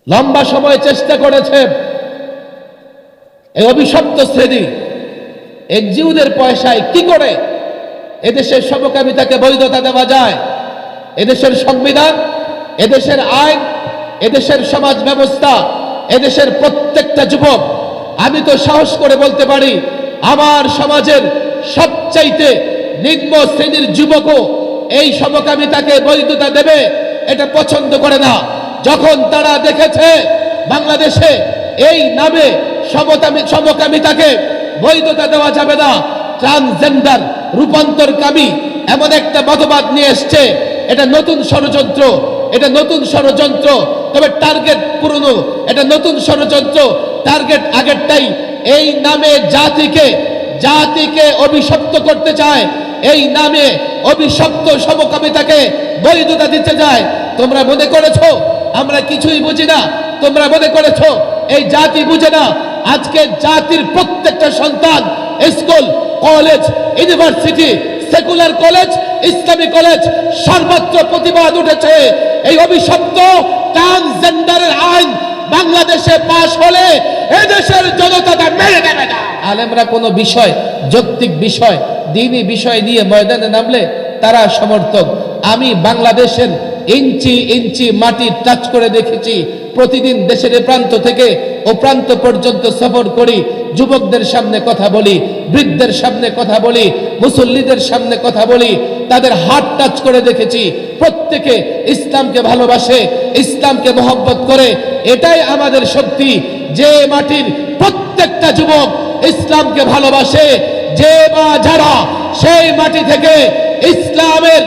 লম্বা সময় চেষ্টা করেছে এই অভিশপ্ত শ্রেণী এনজিওদের পয়সায় কি করে এদেশের সমকামিতাকে বৈধতা দেওয়া যায়। এদেশের সংবিধান, এদেশের আইন, এদেশের সমাজ ব্যবস্থা, এদেশের প্রত্যেকটা যুবক, আমি তো সাহস করে বলতে পারি আমার সমাজের সবচাইতে নিম্ন শ্রেণীর যুবকও এই সমকামিতাকে বৈধতা দেবে এটা পছন্দ করে না। যখন তারা দেখেছে বাংলাদেশে এই নামে সমকামিতাকে বৈধতা দেওয়া যাবে না, ট্রান্সজেন্ডার রূপান্তরকামী এমন একটা মতবাদ নিয়ে এসছে, এটা নতুন ষড়যন্ত্র, এটা নতুন ষড়যন্ত্র, তবে টার্গেট পুরনো, এটা নতুন ষড়যন্ত্র, টার্গেট আগেরটাই। এই নামে জাতিকে অভিশপ্ত করতে চায়, এই নামে অভিশপ্ত সমকামিতাকে বৈধতা দিতে যায়। তোমরা মনে করেছো আমরা কিছুই বুঝি না? তোমরা মনে করেছো এই জাতি বুঝে না? আজকে জাতির প্রত্যেকটা সন্তান school, college, university, secular college, ইসলামী কলেজ সর্বত্র প্রতিবাদ উঠেছে। এই অভিশপ্ত ট্রান্সজেন্ডারের আইন বাংলাদেশে পাশ হলে এদেশের জনতা মেনে নেবে না। আলেমরা কোনো বিষয়, যৌক্তিক বিষয়, দ্বীনি বিষয় নিয়ে ময়দানে নামলে তারা সমর্থক। আমি বাংলাদেশের ইঞ্চি ইঞ্চি মাটি টাচ করে দেখেছি। প্রতিদিন দেশের এ প্রান্ত থেকে ও প্রান্ত পর্যন্ত সফর করি, যুবকদের সামনে কথা বলি, বৃদ্ধদের সামনে কথা বলি, মুসল্লিদের সামনে কথা বলি, তাদের হাত টাচ করে দেখেছি। প্রত্যেকে ইসলামকে ভালোবাসে, ইসলামকে মহব্বত করে। এটাই আমাদের শক্তি। যে মাটির প্রত্যেকটা যুবক ইসলামকে ভালোবাসে, যে বা যারা সেই মাটি থেকে ইসলামের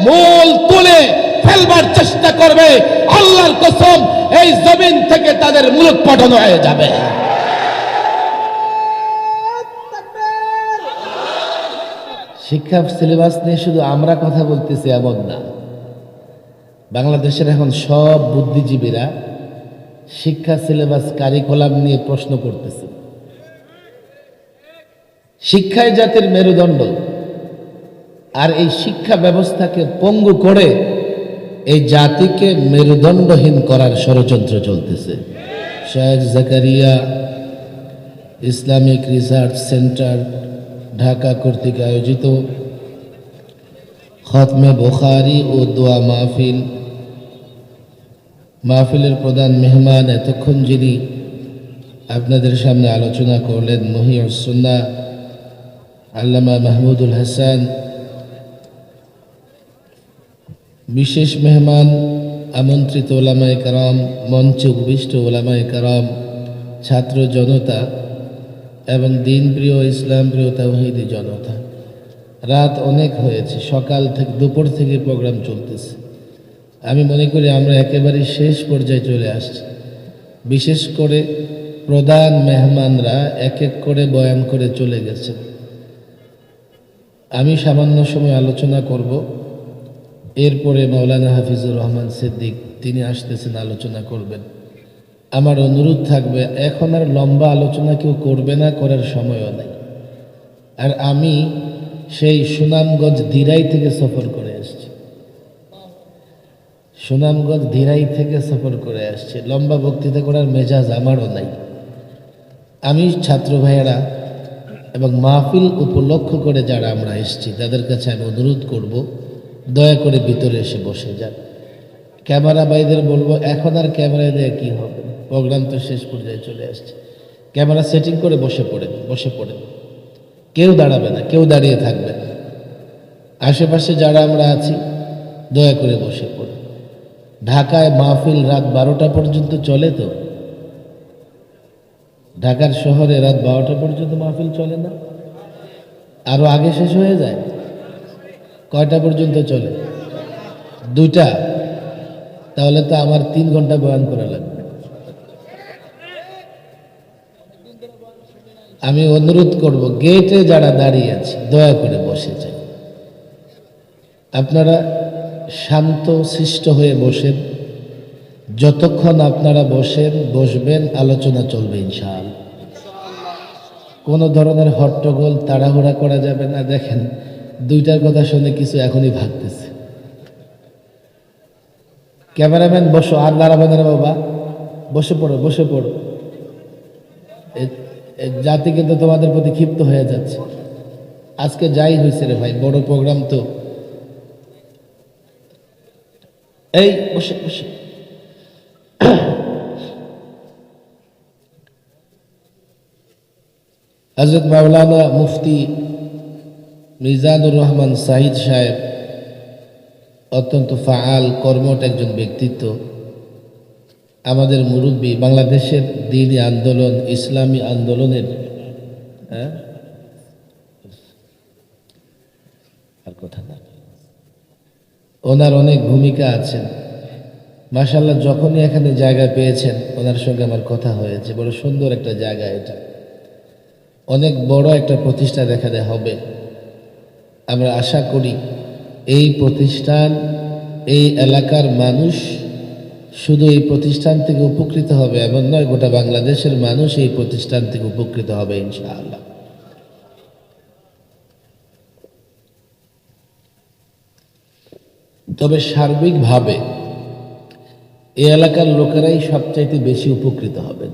মূল তুলে ফেলবার চেষ্টা করবে, আল্লাহর কসম এই জমিন থেকে তাদের মূলোৎপাটন হয়ে যাবে। শিক্ষা সিলেবাস নিয়ে শুধু আমরা কথা বলতেছি এমন না। বাংলাদেশের এখন সব বুদ্ধিজীবীরা শিক্ষা সিলেবাস কারিকুলাম নিয়ে প্রশ্ন করতেছে। শিক্ষাই জাতির মেরুদণ্ড, আর এই শিক্ষা ব্যবস্থাকে পঙ্গু করে এই জাতিকে মেরুদণ্ডহীন করার ষড়যন্ত্র চলতেছে। Sheikh Zakaria Islamic research centre Dhaka কর্তৃক আয়োজিত খতমে বুখারী ও দোয়া মাহফিলের প্রধান মেহমান এতক্ষণ যিনি আপনাদের সামনে আলোচনা করলেন, মহিউস সুন্নাহ আল্লামা মাহমুদুল হাসান। বিশেষ মেহমান আমন্ত্রিত ওলামায়ে কেরাম, মঞ্চে উপবিষ্ট ওলামায়ে কেরাম, ছাত্র জনতা এবং দিনপ্রিয় ইসলামপ্রিয় তাওহীদি জনতা। রাত অনেক হয়েছে, সকাল থেকে দুপুর থেকে প্রোগ্রাম চলতেছে। আমি মনে করি আমরা একেবারে শেষ পর্যায়ে চলে আসছি। বিশেষ করে প্রধান মেহমানরা এক এক করে বয়ান করে চলে গেছে। আমি সামান্য সময় আলোচনা করব, এরপরে মাওলানা হাফিজুর রহমান সিদ্দিক তিনি আসতেছেন, আলোচনা করবেন। আমার অনুরোধ থাকবে, এখন আর লম্বা আলোচনা কেউ করবে না, করার সময়ও নেই। আর আমি সেই সুনামগঞ্জ ধীরাই থেকে সফর করে আসছি, সুনামগঞ্জ ধীরাই থেকে সফর করে আসছি। লম্বা বক্তৃতা করার মেজাজ আমারও নাই। আমি ছাত্র ভাইয়েরা এবং মাহফিল উপলক্ষ করে যারা আমরা এসেছি তাদের কাছে আমি অনুরোধ করব, দয়া করে ভিতরে এসে বসে যান। ক্যামেরা ভাইদের বলবো, এখন আর ক্যামেরা দিয়ে কী হবে, প্রোগ্রাম তো শেষ পর্যায়ে চলে আসছে। ক্যামেরা সেটিং করে বসে পড়েন। কেউ দাঁড়াবে না, কেউ দাঁড়িয়ে থাকবে না। আশেপাশে যারা আমরা আছি দয়া করে বসে পড়ে। ঢাকায় মাহফিল রাত 12টা পর্যন্ত চলে। তো ঢাকার শহরে রাত 12টা পর্যন্ত মাহফিল চলে না? আরো আগে শেষ হয়ে যায়? কয়টা পর্যন্ত চলে? 2টা। তাহলে তো আমার 3 ঘন্টা বয়ান করা লাগবে। আমি অনুরোধ করব, গেটে যারা দাঁড়িয়ে আছে দয়া করে বসে যান। আপনারা শান্ত শিষ্ট হয়ে বসেন। যতক্ষণ আপনারা বসবেন আলোচনা চলবে ইনশাআল্লাহ। কোনো ধরনের হট্টগোল তাড়াহুড়া করা যাবে না। দেখেন 2টার কথা শুনে কিছু এখনই ভাবতেছে। ক্যামেরাম্যান বসো, আর দাঁড়াবে না বাবা, বসে পড়ো, বসে পড়ো। জাতি কিন্তু তোমাদের প্রতি ক্ষিপ্ত হয়ে যাচ্ছে। আজকে যাই হয়েছে রে ভাই, বড় প্রোগ্রাম তো। এই বসে বসে। হযরত মাওলানা মুফতি মিজানুর রহমান সাহিদ সাহেব অত্যন্ত ফাআল কর্মঠ একজন ব্যক্তিত্ব, আমাদের মুরব্বী, বাংলাদেশের দ্বীনি আন্দোলন, ইসলামী আন্দোলনের আর কথা না, ওনার অনেক ভূমিকা আছেন। মাশাআল্লাহ, যখনই এখানে জায়গা পেয়েছেন ওনার সঙ্গে আমার কথা হয়েছে। বড় সুন্দর একটা জায়গা, এটা অনেক বড় একটা প্রতিষ্ঠান এখানে হবে। আমরা আশা করি এই প্রতিষ্ঠান, এই এলাকার মানুষ শুধু এই প্রতিষ্ঠান থেকে উপকৃত হবে এমন নয়, গোটা বাংলাদেশের মানুষ এই প্রতিষ্ঠান থেকে উপকৃত হবে ইনশাআল্লাহ। তবে সার্বিকভাবে এই এলাকার লোকেরাই সবচাইতে বেশি উপকৃত হবেন।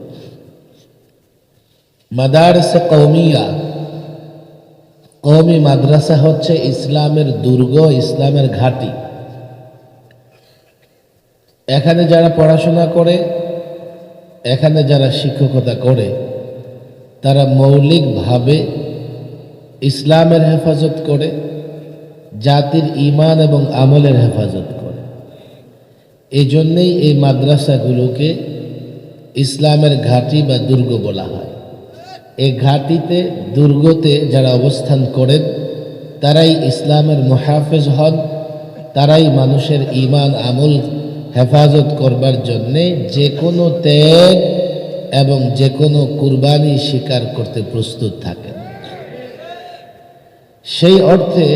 মাদারসা কওমিয়া, কওমি মাদ্রাসা হচ্ছে ইসলামের দুর্গ, ইসলামের ঘাঁটি। এখানে যারা পড়াশোনা করে, এখানে যারা শিক্ষকতা করে, তারা মৌলিকভাবে ইসলামের হেফাজত করে, জাতির ঈমান এবং আমলের হেফাজত করে। এই জন্যেই এই মাদ্রাসাগুলোকে ইসলামের ঘাঁটি বা দুর্গ বলা হয়। এই ঘাঁটিতে, দুর্গতে যারা অবস্থান করেন তারাই ইসলামের মুহাফেজ হন, তারাই মানুষের ঈমান আমল হেফাজত করবার জন্যে যে কোনো ত্যাগ এবং যে কোনো কুরবানি স্বীকার করতে প্রস্তুত থাকেন। সেই অর্থে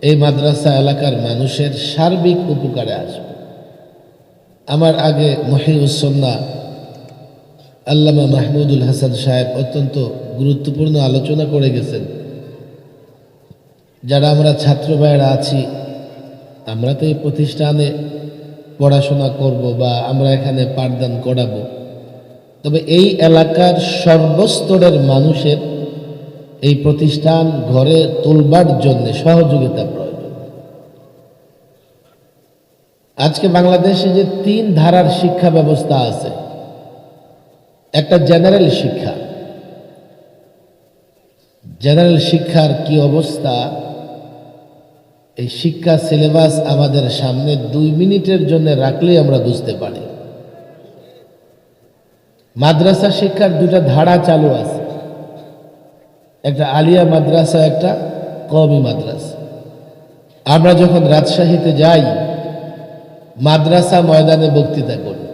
এই মাদ্রাসা এলাকার মানুষের সার্বিক উপকারে আসবে। আমার আগে মহিউস সুন্নাহ আল্লামা মাহমুদুল হাসান সাহেব অত্যন্ত গুরুত্বপূর্ণ আলোচনা করে গেছেন। যারা আমরা ছাত্র ভাইয়েরা আছি, আমরা তো এই প্রতিষ্ঠানে পড়াশোনা করব বা আমরা এখানে পাঠদান করাবো, তবে এই এলাকার সর্বস্তরের মানুষের এই প্রতিষ্ঠান ঘরে তুলবার জন্য সহযোগিতা প্রয়োজন। আজকে বাংলাদেশে যে 3 ধারার শিক্ষা ব্যবস্থা আছে, একটা জেনারেল শিক্ষা। জেনারেল শিক্ষার কি অবস্থা, এই শিক্ষা সিলেবাস আমাদের সামনে 2 মিনিটের জন্য রাখলেই আমরা বুঝতে পারি। মাদ্রাসা শিক্ষার 2টা ধারা চালু আছে, একটা আলিয়া মাদ্রাসা, একটা কওমি মাদ্রাসা। আমরা যখন রাজশাহীতে যাই, মাদ্রাসা ময়দানে বক্তৃতা করি,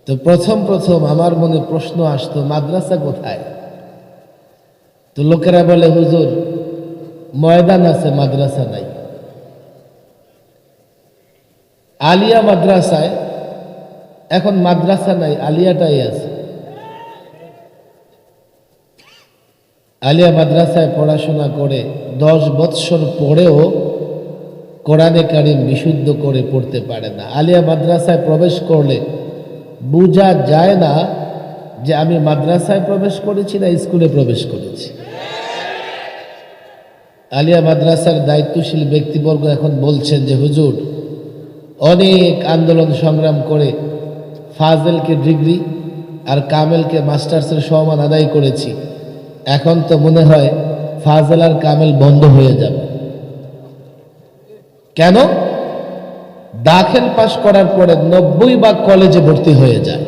তো প্রথম আমার মনে প্রশ্ন আসতো, মাদ্রাসা কোথায়? তো লোকেরা বলে, হুজুর ময়দান আছে, মাদ্রাসা নাই। আলিয়া মাদ্রাসায় এখন মাদ্রাসা নাই, আলিয়াটাই আছে। আলিয়া মাদ্রাসায় পড়াশোনা করে 10 বৎসর পরেও কোরআনে কারিম বিশুদ্ধ করে পড়তে পারে না। আলিয়া মাদ্রাসায় প্রবেশ করলে বোঝা যায় না যে আমি মাদ্রাসায় প্রবেশ করেছি না স্কুলে প্রবেশ করেছি। আলিয়া মাদ্রাসার দায়িত্বশীল ব্যক্তিবর্গ এখন বলছেন যে হুজুর, অনেক আন্দোলন সংগ্রাম করে ফাজেলকে ডিগ্রি আর কামেলকে মাস্টার্সের সম্মান আদায় করেছি, এখন তো মনে হয় ফাজেল আর কামেল বন্ধ হয়ে যাবে। কেন? দাখিল পাশ করার পরে 90 কলেজে ভর্তি হয়ে যায়।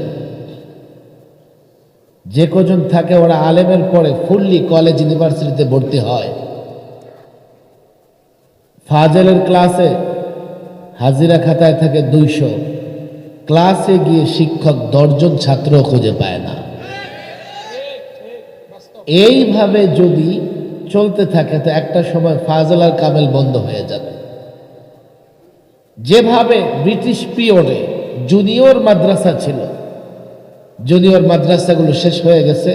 যে কজন থাকে ওরা আলেমের পরে ফুললি কলেজ ইউনিভার্সিটিতে ভর্তি হয়। ফাজেলের ক্লাসে হাজিরা খাতায় থাকে 200, ক্লাসে গিয়ে শিক্ষক 10 জন ছাত্র খুঁজে পায় না। এইভাবে যদি চলতে থাকে তো একটা সময় ফাজেল আর কামেল বন্ধ হয়ে যাবে। যেভাবে ব্রিটিশ পিরিয়ডে জুনিয়র মাদ্রাসা ছিল, জুনিয়র মাদ্রাসাগুলো শেষ হয়ে গেছে,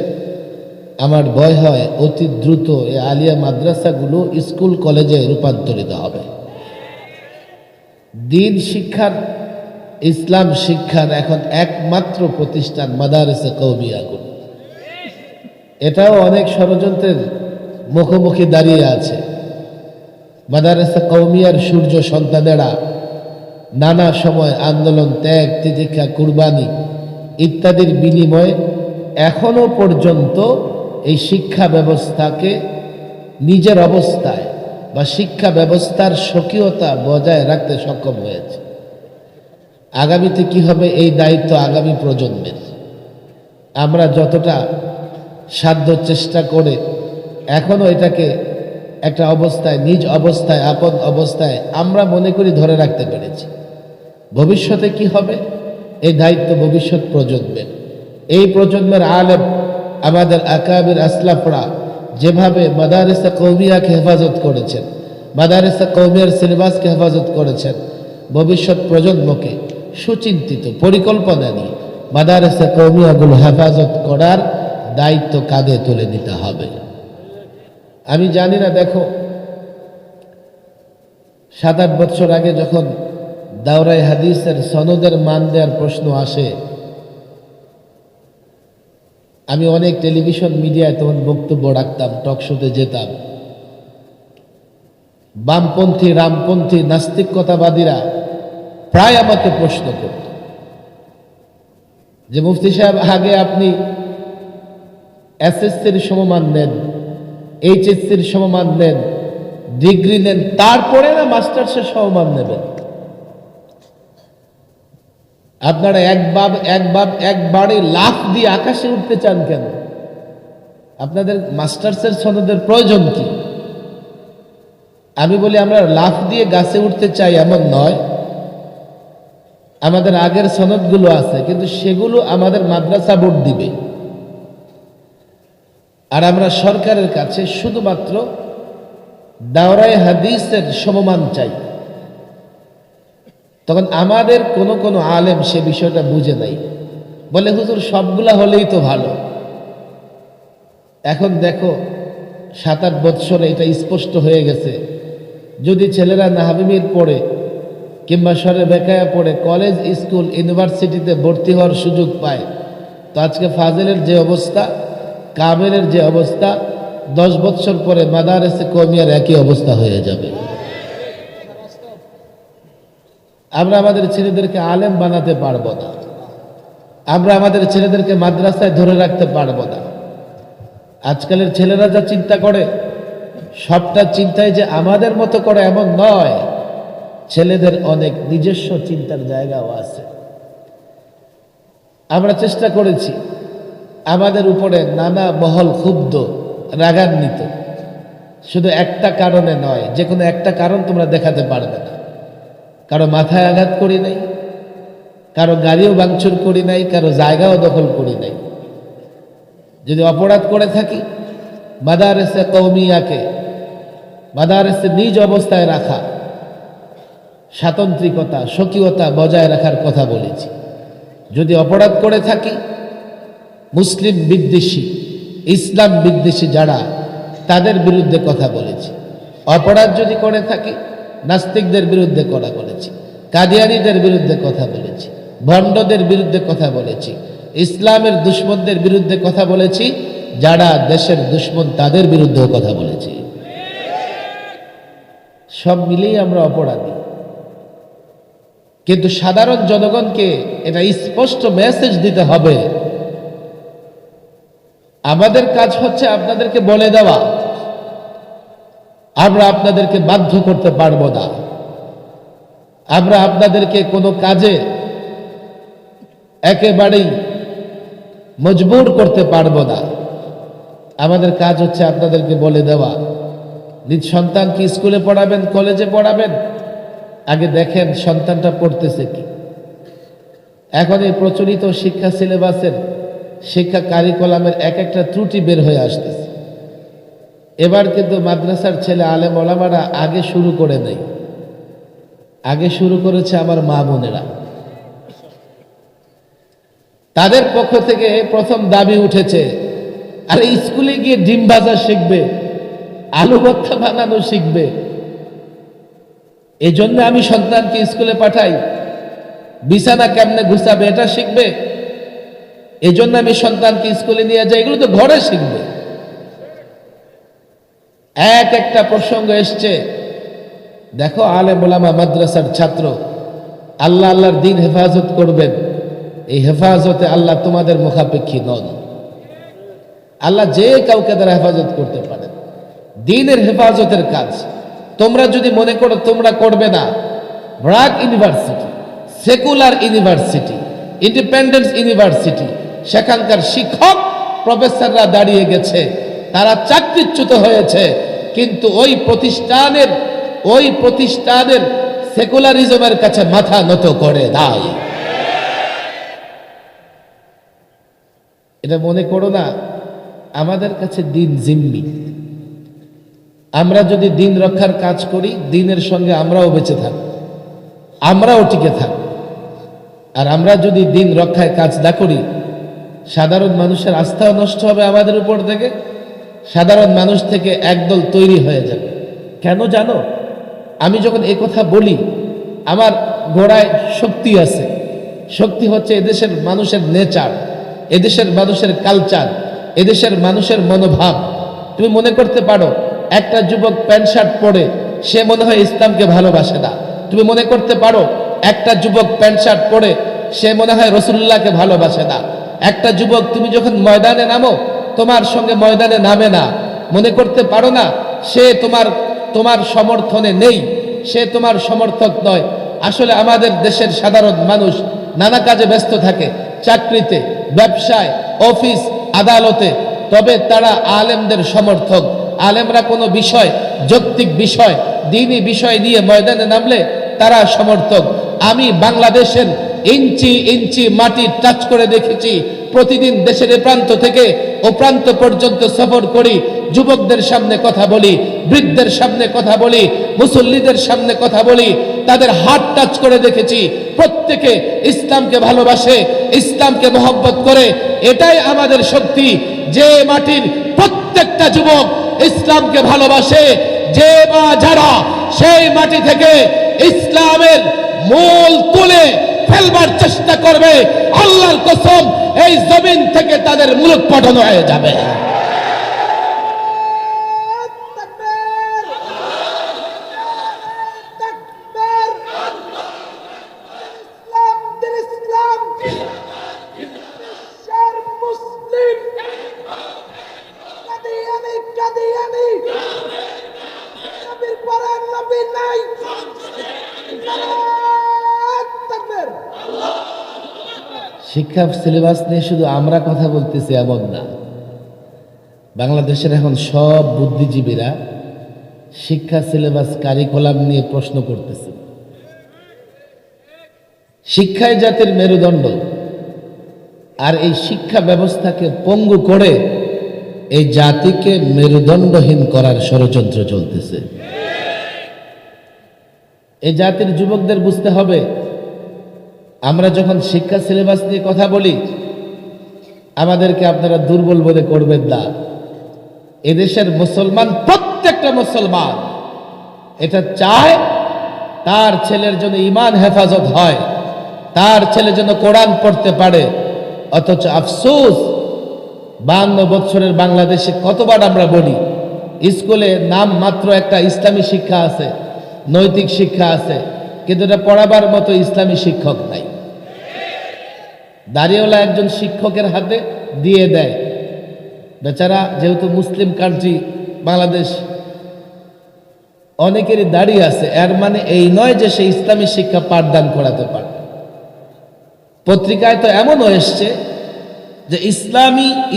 আমার ভয় হয় অতি দ্রুত এই আলিয়া মাদ্রাসাগুলো স্কুল কলেজে রূপান্তরিত হবে। দিন শিক্ষার ইসলাম শিক্ষার এখন একমাত্র প্রতিষ্ঠান মাদারিসে কওমিয়াগুলো। এটাও অনেক ষড়যন্ত্রের মুখোমুখি দাঁড়িয়ে আছে। মাদারিসে কওমিয়ার সূর্য সন্তানেরা নানা সময় আন্দোলন, ত্যাগ, তিতিক্ষা, কুরবানি ইত্যাদির বিনিময়ে এখনো পর্যন্ত এই শিক্ষা ব্যবস্থাকে নিজের অবস্থায় বা শিক্ষা ব্যবস্থার স্বকীয়তা বজায় রাখতে সক্ষম হয়েছে। আগামীতে কি হবে এই দায়িত্ব আগামী প্রজন্মের। আমরা যতটা সাধ্য চেষ্টা করে এখনো এটাকে একটা অবস্থায়, নিজ অবস্থায়, আপন অবস্থায় আমরা মনে করি ধরে রাখতে পেরেছি। ভবিষ্যতে কি হবে এই দায়িত্ব ভবিষ্যৎ প্রজন্মের। এই প্রজন্মের আলেম আমাদের আকাবির আসলাফরা যেভাবে মাদারিসে কওমিয়াকে হেফাজত করেছেন, মাদারিসে কওমিয়ার সিলেবাসকে হেফাজত করেছেন, ভবিষ্যৎ প্রজন্মকে সুচিন্তিত পরিকল্পনা নিয়ে মাদারিসে কওমিয়াগুলো হেফাজত করার দায়িত্ব কাঁধে তুলে নিতে হবে। আমি জানি না, দেখো 7-8 বছর আগে যখন দাওরায়ে হাদিসের সনদের মান দেওয়ার প্রশ্ন আসে, আমি অনেক টেলিভিশন মিডিয়ায় তখন বক্তব্য রাখতাম, টকশোতে যেতাম। বামপন্থী, রামপন্থী, নাস্তিকতাবাদীরা প্রায় আমাকে প্রশ্ন করত যে মুফতি সাহেব, আগে আপনি এসএসসির সমমান নেন, এইচএসসির সমমান নেন, ডিগ্রি নেন, তারপরে না মাস্টার্সের সমমান নেবেন? আপনারা একবারে লাফ দিয়ে আকাশে উঠতে চান কেন? আপনাদের মাস্টার্সের সনদের প্রয়োজন কি? আমি বলি, আমরা লাফ দিয়ে গাছে উঠতে চাই এমন নয়। আমাদের আগের সনদগুলো আছে, কিন্তু সেগুলো আমাদের মাদ্রাসা বোর্ড দিবে, আর আমরা সরকারের কাছে শুধুমাত্র দাওরায়ে হাদিসের সমমান চাই। তখন আমাদের কোনো আলেম সে বিষয়টা বুঝে নাই, বলে হুজুর সবগুলা হলেই তো ভালো। এখন দেখো 7-8 বৎসরে এটা স্পষ্ট হয়ে গেছে। যদি ছেলেরা নাহাবিমির পড়ে কিংবা সরে বেকায়া পড়ে কলেজ, স্কুল, ইউনিভার্সিটিতে ভর্তি হওয়ার সুযোগ পায়, তো আজকে ফাজিলের যে অবস্থা, কামেলের যে অবস্থা, 10 বৎসর পরে মাদারিসে কওমিয়ার একই অবস্থা হয়ে যাবে। আমরা আমাদের ছেলেদেরকে আলেম বানাতে পারবো না, আমরা আমাদের ছেলেদেরকে মাদ্রাসায় ধরে রাখতে পারবো না। আজকালের ছেলেরা যা চিন্তা করে, সবটা চিন্তায় যে আমাদের মতো করে এমন নয়, ছেলেদের অনেক নিজস্ব চিন্তার জায়গাও আছে। আমরা চেষ্টা করেছি, আমাদের উপরে নানা মহল ক্ষুব্ধ, রাগান্বিত, শুধু একটা কারণে নয়, যে কোনো একটা কারণ তোমরা দেখাতে পারবে না। কারো মাথায় আঘাত করি নাই, কারো গাড়িও ভাঙচুর করি নাই, কারো জায়গাও দখল করি নাই। যদি অপরাধ করে থাকি, মাদারিসে কওমিয়াকে মাদারিসে নিজ অবস্থায় রাখা, স্বাতন্ত্রিকতা, স্বকীয়তা বজায় রাখার কথা বলেছি। যদি অপরাধ করে থাকি, মুসলিম বিদ্বেষী, ইসলাম বিদ্বেষী যারা, তাদের বিরুদ্ধে কথা বলেছি। অপরাধ যদি করে থাকি, নাস্তিকদের বিরুদ্ধে কথা বলেছি, কাদিয়ানীদের বিরুদ্ধে কথা বলেছি, ভণ্ডদের বিরুদ্ধে কথা বলেছি, ইসলামের দুশ্মনদের বিরুদ্ধে কথা বলেছি, যারা দেশের দুশ্মন তাদের বিরুদ্ধেও কথা বলেছি। সব মিলেই আমরা অপরাধী। কিন্তু সাধারণ জনগণকে এটা স্পষ্ট মেসেজ দিতে হবে। আমাদের কাজ হচ্ছে আপনাদেরকে বলে দেওয়া, আমরা আপনাদেরকে বাধ্য করতে পারবো না, আমরা আপনাদেরকে কোনো কাজে একেবারেই মজবুর করতে পারবো না। আমাদের কাজ হচ্ছে আপনাদেরকে বলে দেওয়া। নিজ সন্তানকে স্কুলে পড়াবেন, কলেজে পড়াবেন, আগে দেখেন সন্তানটা পড়তেছে কি। এখন এই প্রচলিত শিক্ষা সিলেবাসের, শিক্ষা কারিকুলামের একটা ত্রুটি বের হয়ে আসতেছে। এবার কিন্তু মাদ্রাসার ছেলে আলেম ওলামারা আগে শুরু করে নেই, আগে শুরু করেছে আমার মা বোনেরা। তাদের পক্ষ থেকে প্রথম দাবি উঠেছে, আরে স্কুলে গিয়ে ডিম ভাজা শিখবে, আলু ভর্তা বানানো শিখবে, এজন্য আমি সন্তানকে স্কুলে পাঠাই। বিছানা কেমনে গুছাবে এটা শিখবে। এই জন্য আমি সন্তানকে স্কুলে নিয়ে যাই, এগুলো তো ঘরে শিখবে। একটা প্রসঙ্গ এসছে, দেখো আলেম ওলামা মাদ্রাসার ছাত্র আল্লাহ আল্লাহর দিন হেফাজত করবেন, এই হেফাজতে আল্লাহ তোমাদের মুখাপেক্ষী নন। আল্লাহ যে কাউকে দ্বারা হেফাজত করতে পারেন। দিনের হেফাজতের কাজ তোমরা যদি মনে করো তোমরা করবে না, BRAC university, secular university, independence university, সেখানকার শিক্ষক প্রফেসররা দাঁড়িয়ে গেছে, তারা চাকরিচ্যুত হয়েছে, কিন্তু ওই প্রতিষ্ঠানের সেকুলারিজমের কাছে মাথা নত করে নাই। এটা মনে করো না আমাদের কাছে দিন জিম্মি। আমরা যদি দিন রক্ষার কাজ করি, দিনের সঙ্গে আমরাও বেঁচে থাকব, আমরাও টিকে থাকব। আর আমরা যদি দিন রক্ষায় কাজ না করি, সাধারণ মানুষের আস্থাও নষ্ট হবে আমাদের উপর থেকে, সাধারণ মানুষ থেকে একদল তৈরি হয়ে যাবে। কেন জানো? আমি যখন এই কথা বলি আমার গোড়ায় শক্তি আছে। শক্তি হচ্ছে এদেশের মানুষের নেচার, এদেশের মানুষের কালচার, এদেশের মানুষের মনোভাব। তুমি মনে করতে পারো একটা যুবক প্যান্ট শার্ট পরে সে মনে হয় ইসলামকে ভালোবাসে না। তুমি মনে করতে পারো একটা যুবক প্যান্ট শার্ট পরে সে মনে হয় রাসূলুল্লাহকে ভালোবাসে না। একটা যুবক তুমি যখন ময়দানে নামো তোমার সঙ্গে ময়দানে নামে না, মনে করতে পারো না সে তোমার সমর্থনে নেই, সে তোমার সমর্থক নয়। আসলে আমাদের দেশের সাধারণ মানুষ নানা কাজে ব্যস্ত থাকে, চাকরিতে, ব্যবসায়, অফিস আদালতে, তবে তারা আলেমদের সমর্থক। আলেমরা কোনো বিষয়, যৌক্তিক বিষয়, দ্বীনি বিষয় নিয়ে ময়দানে নামলে তারা সমর্থক। আমি বাংলাদেশের ইঞ্চি ইঞ্চি মাটি টাচ করে দেখেছি। প্রতিদিন দেশের এ প্রান্ত থেকে ও প্রান্ত পর্যন্ত সফর করি, যুবকদের সামনে কথা বলি, বৃদ্ধদের সামনে কথা বলি, মুসল্লিদের সামনে কথা বলি, তাদের হাত টাচ করে দেখেছি। প্রত্যেকে ইসলামকে ভালোবাসে, ইসলামকে মহব্বত করে। এটাই আমাদের শক্তি। যে মাটির প্রত্যেকটা যুবক ইসলামকে ভালোবাসে, যে বা যারা সেই মাটি থেকে ইসলামের মূল তুলে ফেলবার চেষ্টা করবে, আল্লাহর কসম এই জমিন থেকে তাদের মূলোৎপাটন হয়ে যাবে। শিক্ষা সিলেবাস নিয়ে শুধু আমরা কথা বলতেছি এমন না। বাংলাদেশের এখন সব বুদ্ধিজীবীরা শিক্ষা সিলেবাস কারিকুলাম নিয়ে প্রশ্ন করতেছে। শিক্ষাই জাতির মেরুদণ্ড, আর এই শিক্ষা ব্যবস্থাকে পঙ্গু করে এই জাতিকে মেরুদণ্ডহীন করার ষড়যন্ত্র চলতেছে। এই জাতির যুবকদের বুঝতে হবে, আমরা যখন শিক্ষা সিলেবাস নিয়ে কথা বলি আমাদেরকে আপনারা দুর্বল বলে করবেন না। এদেশের মুসলমান, প্রত্যেকটা মুসলমান এটা চায় তার ছেলের জন্য ঈমান হেফাজত হয়, তার ছেলে যেন কোরআন পড়তে পারে। অথচ আফসোস 52 বছরের বাংলাদেশে কতবার আমরা বলি স্কুলে নাম মাত্র একটা ইসলামী শিক্ষা আছে, নৈতিক শিক্ষা আছে, কিন্তু এটা পড়াবার মতো ইসলামী শিক্ষক নাই। দাড়িওয়ালা একজন শিক্ষকের হাতে দিয়ে দেয়, বেচারা যেহেতু মুসলিম কান্ট্রি বাংলাদেশ, অনেকেরই দাঁড়িয়ে আছে, এর মানে এই নয় যে সে ইসলামী শিক্ষা পাঠদান করাতে পারে। পত্রিকায় তো এমনও এসছে যে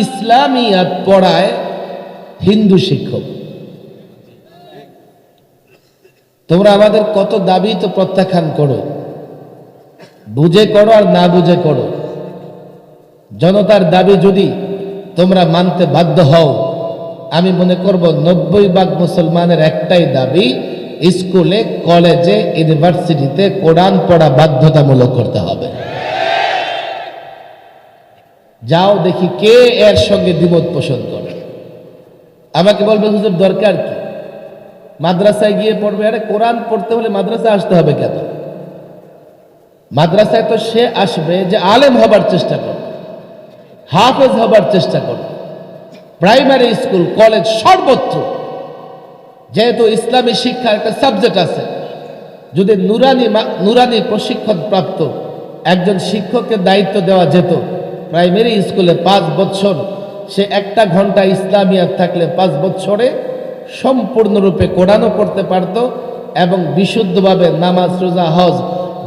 ইসলামিয়াত পড়ায় হিন্দু শিক্ষক। তোমরা আমাদের কত দাবি তো প্রত্যাখ্যান করো, বুঝে করো আর না বুঝে করো। জনতার দাবি যদি তোমরা মানতে বাধ্য হও, আমি মনে করব 90% মুসলমানের একটাই দাবি, স্কুলে, কলেজে, ইউনিভার্সিটিতে কোরআন পড়া বাধ্যতামূলক করতে হবে। যাও দেখি কে এর সঙ্গে দ্বিমত পোষণ করে। আমাকে বলবে হুজুর দরকার কি, মাদ্রাসায় গিয়ে পড়বে। আরে কোরআন পড়তে হলে মাদ্রাসায় আসতে হবে কেন? মাদ্রাসায় তো সে আসবে যে আলেম হবার চেষ্টা করবে, হাফেজ হবার চেষ্টা করবে। প্রাইমারি স্কুল, কলেজ, সর্বত্র যেহেতু ইসলামী শিক্ষার একটা সাবজেক্ট আছে, যদি নুরানি প্রশিক্ষণ প্রাপ্ত একজন শিক্ষককে দায়িত্ব দেওয়া যেত, প্রাইমারি স্কুলে 5 বছর সে 1 ঘন্টা ইসলামিয়াত থাকলে 5 বছরে সম্পূর্ণরূপে কোরআনও পড়তে পারত এবং বিশুদ্ধভাবে নামাজ, রোজা, হজ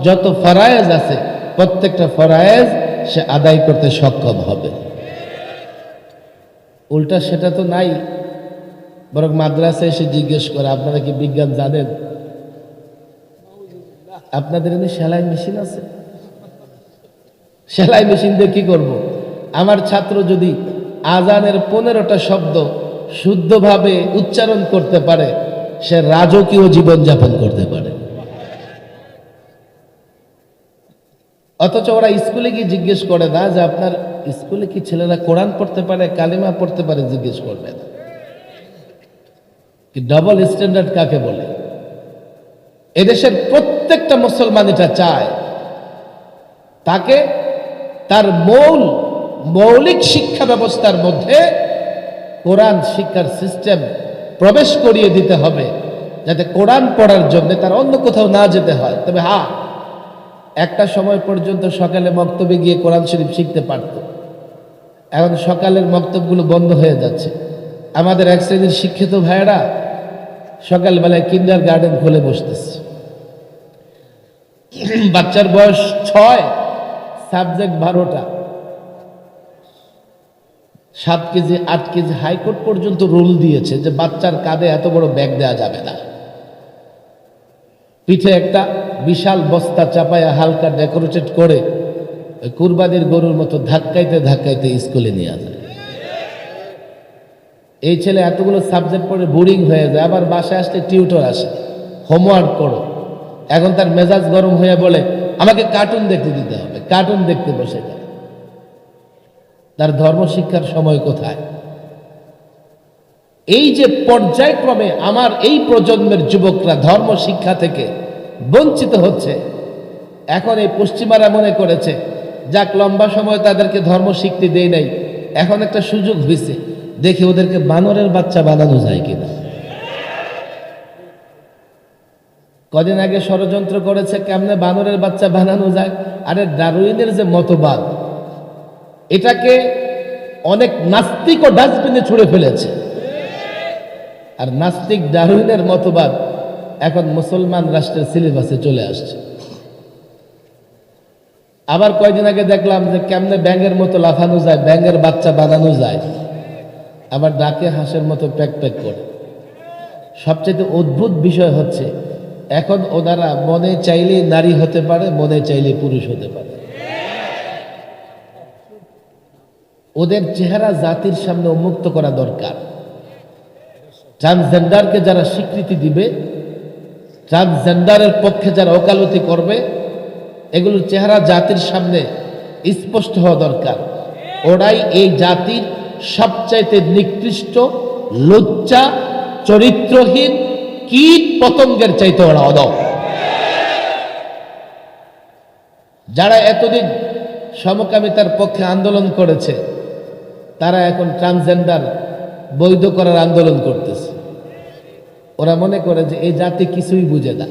যত ফরায়েজ আছে প্রত্যেকটা ফরায়েজ সে আদায় করতে সক্ষম হবে। উল্টা সেটা তো নাই, বরং মাদ্রাসায় এসে জিজ্ঞেস করে আপনারা কি বিজ্ঞান জানেন? আপনাদের এখানে সেলাই মেশিন আছে? সেলাই মেশিন দিয়ে কি করব? আমার ছাত্র যদি আজানের 15টা শব্দ শুদ্ধভাবে উচ্চারণ করতে পারে, সে রাজকীয় জীবন যাপন করতে পারে। অথচ ওরা স্কুলে গিয়ে জিজ্ঞেস করে না যে আপনার স্কুলে কি ছেলেরা কোরআন পড়তে পারে, কালিমা পড়তে পারে, জিজ্ঞেস করবে না। কি ডাবল স্ট্যান্ডার্ড কাকে বলে? এদেশের প্রত্যেকটা মুসলমান এটা চায়, তাকে তার মৌলিক শিক্ষা ব্যবস্থার মধ্যে কোরআন শিক্ষার সিস্টেম প্রবেশ করিয়ে দিতে হবে, যাতে কোরআন পড়ার জন্য তার অন্য কোথাও না যেতে হয়। তবে হ্যাঁ, একটা সময় পর্যন্ত সকালে মক্তবে গিয়ে কোরআন শরীফ শিখতে পারত। এখন সকালের মক্তবগুলো বন্ধ হয়ে যাচ্ছে। আমাদের এক শ্রেণীর শিক্ষিত ভাইয়েরা সকালবেলায় কিন্ডার গার্ডেন খুলে বসতেছে। বাচ্চার বয়স 6, সাবজেক্ট 12টা, 7 কেজি 8 কেজি। হাইকোর্ট পর্যন্ত রুল দিয়েছে যে বাচ্চার কাঁধে এত বড় ব্যাগ দেওয়া যাবে না। পিঠে একটা বিশাল বস্তা চাপায়া হালকা ডেকোরেটেড করে কুরবানির গরুর মতো ধাক্কাইতে ধাক্কাইতে স্কুলে নিয়ে যায়। এই ছেলে এতগুলো সাবজেক্ট পড়ে বোরিং হয়ে যায়, আবার বাসায় আসলে টিউটর আসে, হোমওয়ার্ক করো। এখন তার মেজাজ গরম হয়ে বলে আমাকে কার্টুন দেখতে দিতে হবে, কার্টুন দেখতে বসে যায়। তার ধর্মশিক্ষার সময় কোথায়? এই যে পর্যায়ক্রমে আমার এই প্রজন্মের যুবকরা ধর্ম শিক্ষা থেকে বঞ্চিত হচ্ছে, এখন এই পশ্চিমারা মনে করেছে যাক লম্বা সময় তাদেরকে ধর্ম শিখতে দেয় নাই, এখন একটা সুযোগ হয়েছে, দেখে ওদেরকে বানরের বাচ্চা বানানো যায় কিনা। কদিন আগে ষড়যন্ত্র করেছে কেমনে বানরের বাচ্চা বানানো যায়। আরে ডারউইনের যে মতবাদ, এটাকে অনেক নাস্তিক ও ডাস্টবিনে ছুঁড়ে ফেলেছে। আর নাস্তিক ডারউইনের মতবাদ এখন মুসলমান রাষ্ট্রের সিলেবাসে চলে আসছে। আবার কয়দিন আগে দেখলাম যে কেমনে ব্যাঙের মতো লাফানো যায়, ব্যাঙের বাচ্চা বানানো যায়, আবার ডাকে হাঁসের মতো প্যাক প্যাক করে। সবচেয়ে অদ্ভুত বিষয় হচ্ছে এখন ওনারা মনে চাইলে নারী হতে পারে, মনে চাইলে পুরুষ হতে পারে। ওদের চেহারা জাতির সামনে উন্মুক্ত করা দরকার। ট্রান্সজেন্ডারকে যারা স্বীকৃতি দিবে, ট্রান্সজেন্ডারের পক্ষে যারা ওকালতি করবে, এগুলোর চেহারা জাতির সামনে স্পষ্ট হওয়া দরকার। ওরাই এই জাতির সবচাইতে নিকৃষ্ট, লজ্জা, চরিত্রহীন কীট পতঙ্গের চাইতে ওরা অদম। যারা এতদিন সমকামিতার পক্ষে আন্দোলন করেছে, তারা এখন ট্রান্সজেন্ডার বৈধ করার আন্দোলন করতেছে। ওরা মনে করে যে এই জাতি কিছুই বুঝে না।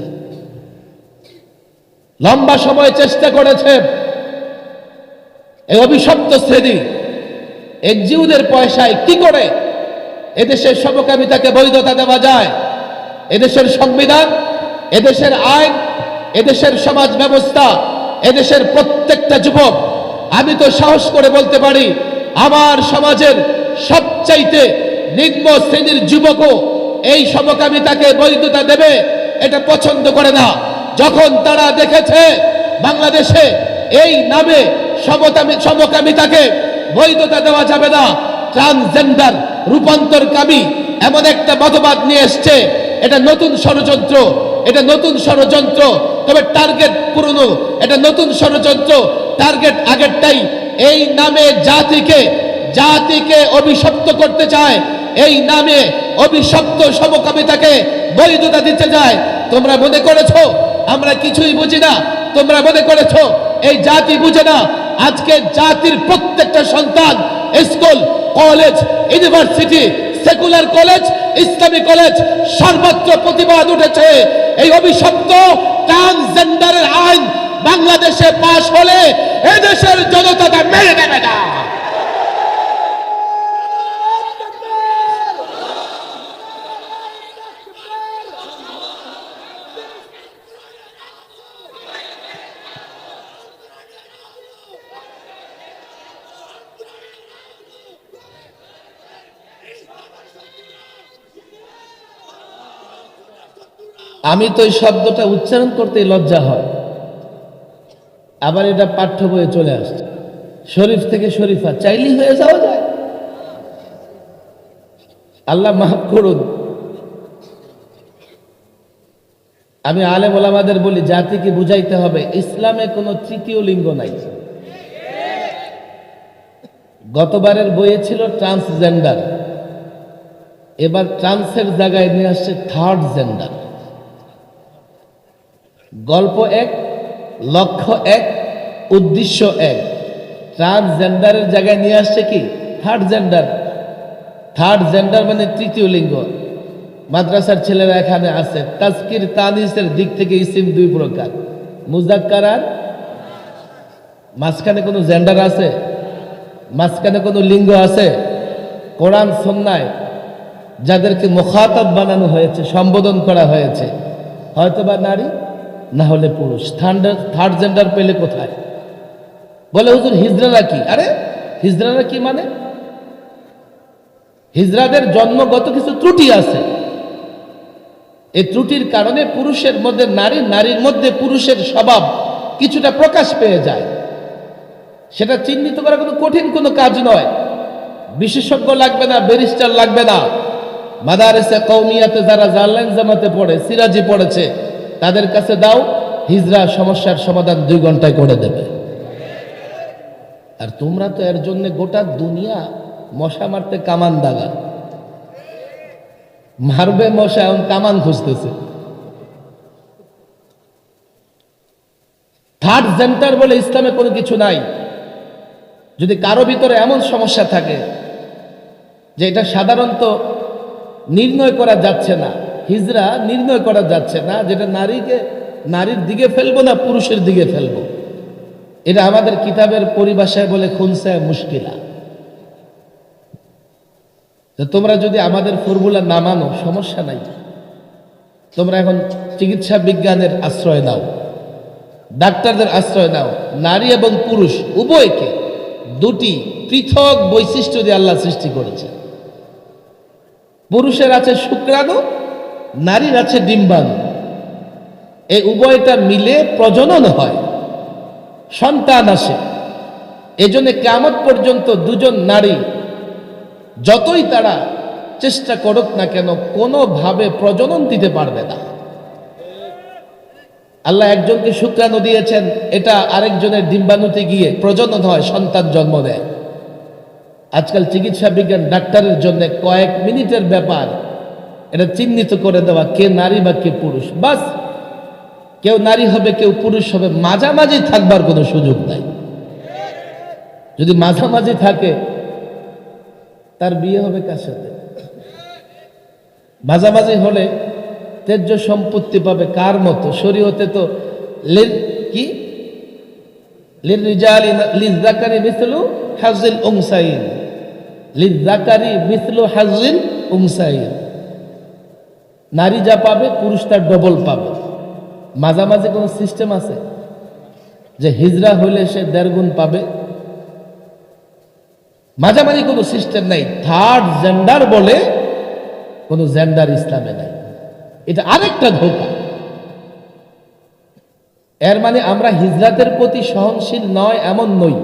লম্বা সময় চেষ্টা করেছে এই অভিশপ্ত শ্রেণী এনজিওদের পয়সায় কি করে এদেশের সমকামিতাকে বৈধতা দেওয়া যায়। এদেশের সংবিধান, এদেশের আইন, এদেশের সমাজ ব্যবস্থা, এদেশের প্রত্যেকটা যুবক, আমি তো সাহস করে বলতে পারি আমার সমাজের সবচাইতে নিম্ন শ্রেণীর যুবকও এই সমকামিতাকে বৈধতা দেবে এটা পছন্দ করে না। যখন তারা দেখেছে বাংলাদেশে এই নামে সমকামিতাকে বৈধতা দেওয়া যাবে না, ট্রান্সজেন্ডার রূপান্তরকামী এমন একটা মতবাদ নিয়ে এসছে, এটা নতুন ষড়যন্ত্র, এটা নতুন ষড়যন্ত্র, তবে টার্গেট পুরনো। এটা নতুন ষড়যন্ত্র, টার্গেট আগেরটাই। এই নামে জাতিকে অভিশপ্ত করতে চায়, এই নামে অভিশপ্ত সমকামিতাকে বৈধতা দিতে যায়। তোমরা মনে করেছো আমরা কিছুই বুঝি না। তোমরা মনে করেছো এই জাতি বুঝে না। আজকে জাতির প্রত্যেকটা সন্তান school, college, university, secular college, ইসলামী কলেজ সর্বত্র প্রতিবাদ উঠেছে। এই অভিশপ্ত ট্রান্সজেন্ডারের আইন বাংলাদেশে পাশ হলে এদেশের জনতা তা মেনে নেবে না। আমি তো এই শব্দটা উচ্চারণ করতে লজ্জা হয়, আবার এটা পাঠ্য বইয়ে চলে আসছে। শরীফ থেকে শরীফা চাইলেই হয়ে যাওয়া যায়। আল্লাহ মাফ করুন। আমি আলেম ওলামাদের বলি, জাতিকে বুঝাইতে হবে ইসলামে কোনো তৃতীয় লিঙ্গ নাই। গতবারের বইয়ে ছিল ট্রান্সজেন্ডার, এবার ট্রান্সের জায়গায় নিয়ে আসছে থার্ড জেন্ডার। গল্প এক, লক্ষ্য এক, উদ্দেশ্য এক। ট্রান্সজেন্ডারের জায়গায় নিয়ে আসছে কি থার্ড জেন্ডার। থার্ড জেন্ডার মানে তৃতীয় লিঙ্গ। মাদ্রাসার ছেলেরা এখানে আছে। তাজকির তানিসের দিক থেকে ইসিম দুই প্রকার, মুজাক্কার আর মাঝখানে কোনো জেন্ডার আছে? মাঝখানে কোনো লিঙ্গ আছে? কোরআন সুন্নায় যাদেরকে মুখাতাব বানানো হয়েছে, সম্বোধন করা হয়েছে, হয়তোবা নারী, না হলে পুরুষ। থার্ড জেন্ডার পেলে কোথায়? বলে হুজুর হিজড়ারা কি? আরে হিজড়ারা কি মানে? হিজড়াদের জন্মগত কিছু ত্রুটি আছে। এই ত্রুটির কারণে পুরুষের মধ্যে নারী, নারীর মধ্যে পুরুষের স্বভাব কিছুটা প্রকাশ পেয়ে যায়। সেটা চিহ্নিত করা কোনো কঠিন কোনো কাজ নয়। বিশেষজ্ঞ লাগবে না, ব্যারিস্টার লাগবে না। মাদারেসে কওমিয়াতে যারা জানলাইন জামাতে পড়ে, সিরাজি পড়েছে, তাদের কাছে দাও, হিজড়া সমস্যার সমাধান 2 ঘন্টায় করে দেবে। আর তোমরা তো এর জন্য গোটা দুনিয়া মশা মারতে কামান দাগা, মারবে মশা, এখন কামান খুঁজতেছে। থার্ড জেন্ডার বলে ইসলামে কোনো কিছু নাই। যদি কারো ভিতরে এমন সমস্যা থাকে যে এটা সাধারণত নির্ণয় করা যাচ্ছে না, হিজড়া নির্ণয় করা যাচ্ছে না, যেটা নারীর দিকে ফেলবো না পুরুষের দিকে ফেলবো, এটা আমাদের কিতাবের পরিভাষায় বলে খুনসা মুশকিলা। তো তোমরা যদি আমাদের ফর্মুলা না মানো সমস্যা নাই। তোমরা এখন চিকিৎসা বিজ্ঞানের আশ্রয় নাও, ডাক্তারদের আশ্রয় নাও। নারী এবং পুরুষ উভয়কে দুটি পৃথক বৈশিষ্ট্য দিয়ে আল্লাহ সৃষ্টি করেছে। পুরুষের আছে শুক্রাণু, নারীর আছে ডিম্বাণু। এই উভয়টা মিলে প্রজনন হয়, সন্তান আসে। এজন্য কিয়ামত পর্যন্ত দুজন নারী যতই তারা চেষ্টা করুক না কেন কোনোভাবে প্রজনন দিতে পারবে না। আল্লাহ একজনকে শুক্রাণু দিয়েছেন, এটা আরেকজনের ডিম্বাণুতে গিয়ে প্রজনন হয়, সন্তান জন্ম দেয়। আজকাল চিকিৎসা বিজ্ঞান ডাক্তারের জন্য কয়েক মিনিটের ব্যাপার এটা চিহ্নিত করে দেওয়া কে নারী বা কে পুরুষ। বাস, কেউ নারী হবে কেউ পুরুষ হবে, মাঝামাঝি থাকবার কোনো সুযোগ নাই। যদি মাঝামাঝি থাকে তার বিয়ে হবে কার সাথে? মাঝামাঝি হলে তেজ্য সম্পত্তি পাবে কার মতো? শরীয়তে তো কি লিররিজালি লিযাকারি মিসলু হাযিল উনসাইন, লিযাকারি মিসলু হাযিল উনসাইন। নারী যা পাবে পুরুষ তার ডবল পাবে। মাঝামাঝি কোনো সিস্টেম আছে যে হিজড়া হইলে সে 1.5 গুণ পাবে? মাঝামাঝি কোনো সিস্টেম নাই। থার্ড জেন্ডার বলে কোনো জেন্ডার ইসলামে নাই। এটা আরেকটা ধোঁকা। এর মানে আমরা হিজড়াদের প্রতি সহনশীল নয় এমন নই।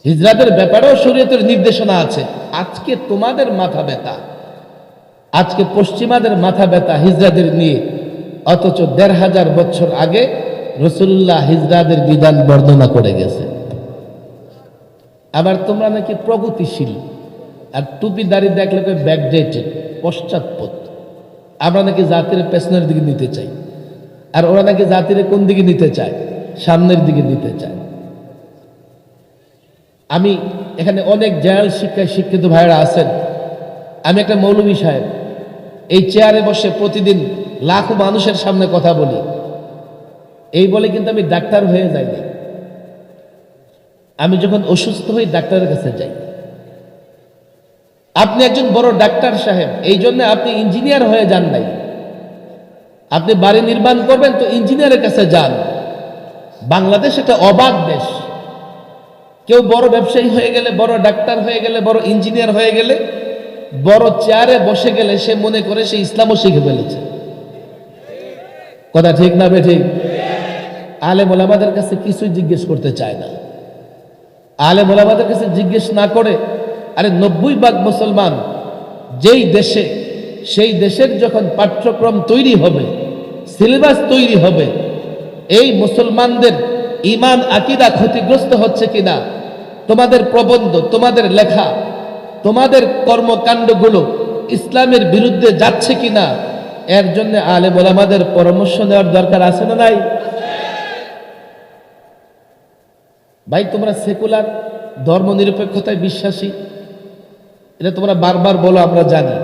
হিজড়াদের ব্যাপারেও শরীয়তের নির্দেশনা আছে। আজকে তোমাদের মাথা ব্যথা, আজকে পশ্চিমাদের মাথা ব্যথা হিজড়াদের নিয়ে, অথচ 1500 বছর আগে রাসূলুল্লাহ হিজড়াদের বিধান বর্ণনা করে গেছে। আবার তোমরা নাকি প্রগতিশীল, আর টুপি দাড়ি দেখলে ব্যাকডেটেড, পশ্চাৎপদ। আমরা নাকি জাতির পেছনের দিকে নিতে চাই। আর ওরা নাকি জাতিরে কোন দিকে নিতে চায়? সামনের দিকে নিতে চায়। আমি এখানে অনেক জেনারেল শিক্ষায় শিক্ষিত ভাইরা আছেন। আমি একটা মৌলভী সাহেব, এই চেয়ারে বসে প্রতিদিন লাখো মানুষের সামনে কথা বলি। এই বলে কিন্তু আমি ডাক্তার হয়ে যাইনি। আমি যখন অসুস্থ হই ডাক্তারের কাছে যাই। আপনি একজন বড় ডাক্তার সাহেব, এই জন্য আপনি ইঞ্জিনিয়ার হয়ে যান নাই। আপনি বাড়ি নির্মাণ করবেন তো ইঞ্জিনিয়ারের কাছে যান। বাংলাদেশ একটা অবাক দেশ। কেউ বড় ব্যবসায়ী হয়ে গেলে, বড় ডাক্তার হয়ে গেলে, বড় ইঞ্জিনিয়ার হয়ে গেলে, বড় চেয়ারে বসে গেলে সে মনে করে সে ইসলামও শিখে ফেলেছে। কথা ঠিক না বেঠিক? আলেম ওলামাদের কাছে কিছুই জিজ্ঞেস করতে চায় না। আলেম ওলামাদের কাছে জিজ্ঞেস না করে, আরে 90% মুসলমান যেই দেশে, সেই দেশের যখন পাঠ্যক্রম তৈরি হবে, সিলেবাস তৈরি হবে, এই মুসলমানদের ঈমান আকীদা ক্ষতিগ্রস্ত হচ্ছে কিনা, তোমাদের প্রবন্ধ, তোমাদের লেখা, তোমাদের কর্মকাণ্ডগুলো ইসলামের বিরুদ্ধে যাচ্ছে কিনা, এর জন্য আলেম ওলামাদের পরামর্শ নেওয়ার দরকার আছে না নাই? ভাই, তোমরা সেকুলার ধর্মনিরপেক্ষতায় বিশ্বাসী, এটা তোমরা বারবার বলো, আমরা জানি।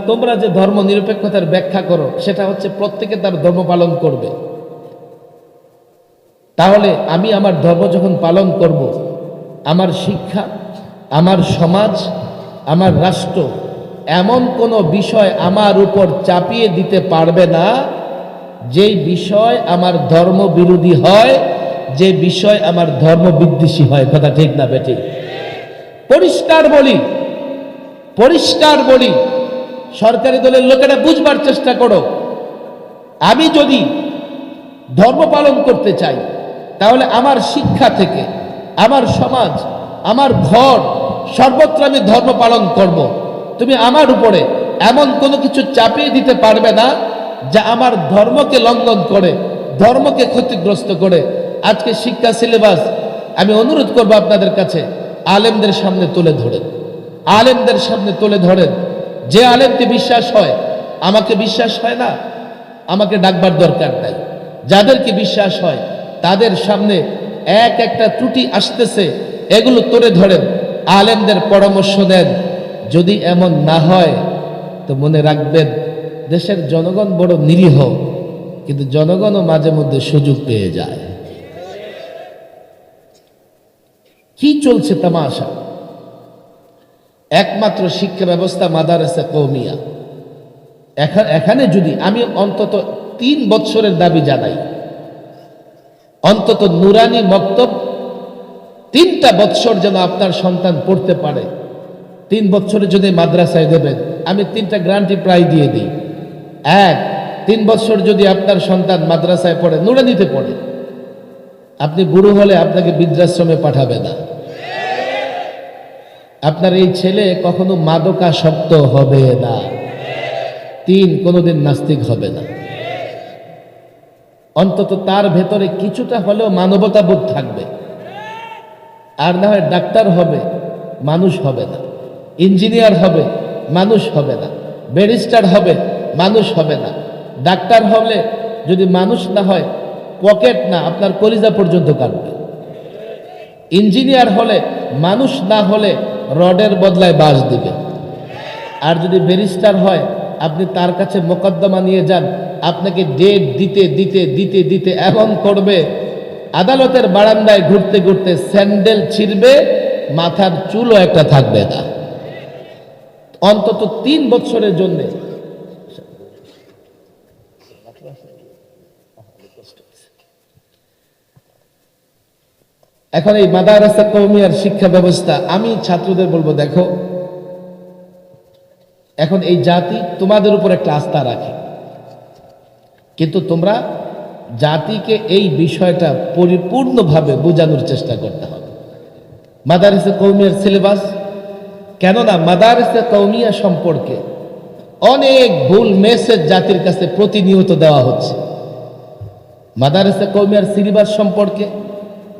তোমরা যে ধর্ম নিরপেক্ষতার ব্যাখ্যা করো সেটা হচ্ছে প্রত্যেকে তার ধর্ম পালন করবে। তাহলে আমি আমার ধর্ম যখন পালন করব, আমার শিক্ষা, আমার সমাজ, আমার রাষ্ট্র এমন কোনো বিষয় আমার উপর চাপিয়ে দিতে পারবে না যেই বিষয় আমার ধর্ম বিরোধী হয়, যে বিষয় আমার ধর্ম বিদ্বেষী হয়। কথা ঠিক না বেঠিক? পরিষ্কার বলি, পরিষ্কার বলি, সরকারি দলের লোকেরা বুঝবার চেষ্টা করো। আমি যদি ধর্ম পালন করতে চাই, তাহলে আমার শিক্ষা থেকে, আমার সমাজ, আমার ঘর, সর্বত্র আমি ধর্ম পালন করব। তুমি আমার উপরে এমন কোনো কিছু চাপিয়ে দিতে পারবে না যা আমার ধর্মকে লঙ্ঘন করে, ধর্মকে ক্ষতিগ্রস্ত করে। আজকে শিক্ষা সিলেবাস আমি অনুরোধ করব আপনাদের কাছে, আলেমদের সামনে তুলে ধরেন, আলেমদের সামনে তুলে ধরেন। যে আলেমকে বিশ্বাস হয়, আমাকে বিশ্বাস হয় না, আমাকে ডাকবার দরকার নাই। যাদেরকে বিশ্বাস হয় তাদের সামনে একটা ত্রুটি আসতেছে, এগুলো তুলে ধরেন, আলেমদের পরামর্শ নেন। যদি এমন না হয় তো মনে রাখবেন, দেশের জনগণ বড় নিরীহ, কিন্তু জনগণও মাঝে মধ্যে সুযোগ পেয়ে যায়। কি চলছে তামাশা? একমাত্র শিক্ষা ব্যবস্থা মাদারেসা কওমিয়া। এখানে যদি আমি অন্তত 3 বছরের দাবি জানাই, অন্তত নুরানি মক্তব 3টা বছর যেন আপনার সন্তান পড়তে পারে। 3 বছরের যদি মাদ্রাসায় দেবেন, আমি 3টা গ্যারান্টি প্রায় দিয়ে দিই। 3 বছর যদি আপনার সন্তান মাদ্রাসায় পড়ে, নুরানিতে পড়ে, আপনি বুড়ো হলে আপনাকে বৃদ্ধাশ্রমে পাঠাবে না। আপনার এই ছেলে কখনো মাদকাসক্ত হবে না। 3, কোনোদিন নাস্তিক হবে না। অন্তত তার ভেতরে কিছুটা হলেও মানবতা বোধ থাকবে। আর না হয় ডাক্তার হবে, মানুষ হবে না। ইঞ্জিনিয়ার হবে, মানুষ হবে না। ব্যারিস্টার হবে, মানুষ হবে না। ডাক্তার হলে যদি মানুষ না হয়, পকেট না, আপনার কলিজা পর্যন্ত কাটবে। ইঞ্জিনিয়ার হলে মানুষ না হলে রডের বদলায় বাঁশ দিবে। আর যদি ব্যারিস্টার হয়, আপনি তার কাছে মোকদ্দমা নিয়ে যান, আপনাকে ডেট দিতে দিতে দিতে দিতে এমন করবে, আদালতের বারান্দায় ঘুরতে ঘুরতে স্যান্ডেল ছিঁড়বে, মাথার চুলও একটা থাকবে না। অন্তত 3 বছরের জন্য। এখন এই মাদারাসা কওমিয়ার শিক্ষা ব্যবস্থা, আমি ছাত্রদের বলবো, দেখো, এখন এই জাতি তোমাদের উপর একটা আস্থা রাখে, কিন্তু তোমরা জাতিকে এই বিষয়টা পরিপূর্ণভাবে বোঝানোর চেষ্টা করতে হবে। মাদারিসে কওমিয়ার সিলেবাস, কেননা মাদারিসে কওমিয়া সম্পর্কে অনেক ভুল মেসেজ জাতির কাছে প্রতিনিয়ত দেওয়া হচ্ছে। মাদারিসে কওমিয়ার সিলেবাস সম্পর্কে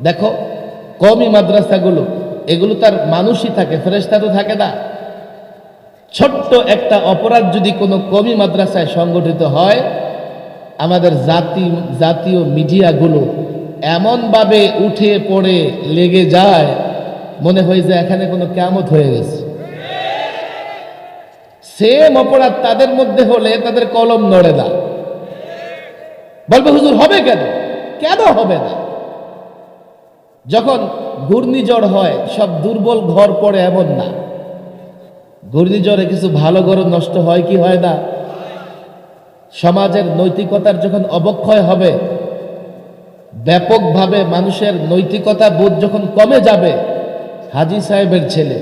দেখো, কওমি মাদ্রাসাগুলো, এগুলো তার মানুষই থাকে, ফেরেশতা তো থাকে না। ছোট্ট একটা অপরাধ যদি কোনো কওমি মাদ্রাসায় সংগঠিত হয়, আমাদের জাতীয় মিডিয়াগুলো এমনভাবে উঠে পড়ে লেগে যায়, মনে হয় যে এখানে কোনো কিয়ামত হয়ে গেছে। সেম অপরাধ তাদের মধ্যে হলে তাদের কলম নড়ে না, বলবে হুজুর হবে কেন, কেন হবে না? যখন ঘূর্ণিঝড় হয় সব দুর্বল ঘর পড়ে এমন না, ঘূর্ণিঝড়ে কিছু ভালো ঘর নষ্ট হয় কি হয় না? সমাজের নৈতিকতার যখন অবক্ষয় হবে, ব্যাপকভাবে মানুষের নৈতিকতা বোধ যখন কমে যাবে, হাজী সাহেবের ছেলে,